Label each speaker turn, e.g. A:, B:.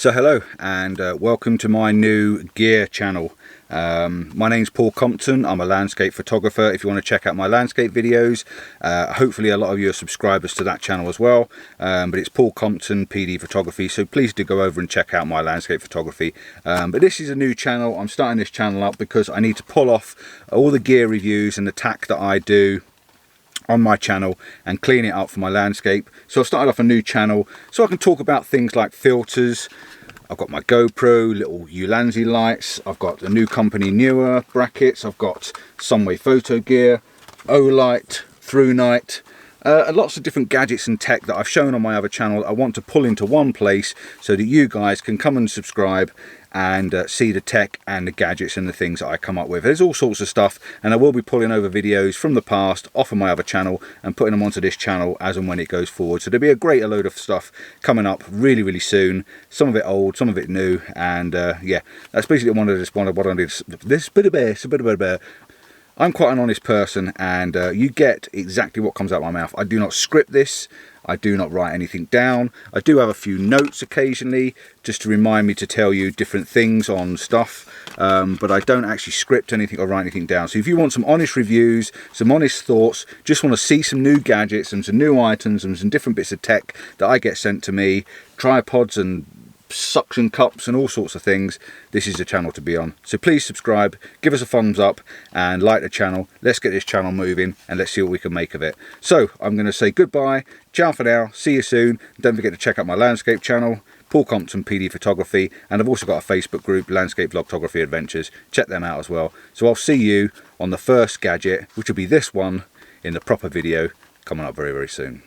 A: So hello and welcome to my new gear channel. My name's Paul Compton. I'm a landscape photographer. If you want to check out my landscape videos, hopefully a lot of you are subscribers to that channel as well, but it's Paul Compton PD Photography, so please do go over and check out my landscape photography. But this is a new channel. I'm starting this channel up because I need to pull off all the gear reviews and the tack that I do on my channel and clean it up for my landscape. So I started off a new channel so I can talk about things like filters. I've got my GoPro, little Ulanzi lights, I've got a new company Newer brackets, I've got Sunway photo gear, O-light, through night, lots of different gadgets and tech that I've shown on my other channel. I want to pull into one place so that you guys can come and subscribe and see the tech and the gadgets and the things that I come up with. There's all sorts of stuff, and I will be pulling over videos from the past off of my other channel and putting them onto this channel as and when it goes forward. So there'll be a great load of stuff coming up really soon, some of it old, some of it new, and yeah, that's basically what I did. This bit of bear. I'm quite an honest person, and you get exactly what comes out of my mouth. I do not script this. I do not write anything down. I do have a few notes occasionally just to remind me to tell you different things on stuff, but I don't actually script anything or write anything down. So if you want some honest reviews, some honest thoughts, just want to see some new gadgets and some new items and some different bits of tech that I get sent to me, tripods and suction cups and all sorts of things, this is the channel to be on. So please subscribe, give us a thumbs up and like the channel. Let's get this channel moving and let's see what we can make of it. So I'm going to say goodbye, ciao for now, see you soon. Don't forget to check out my landscape channel, Paul Compton PD Photography, and I've also got a Facebook group, Landscape Vlogtography Adventures. Check them out as well. So I'll see you on the first gadget, which will be this one, in the proper video coming up very soon.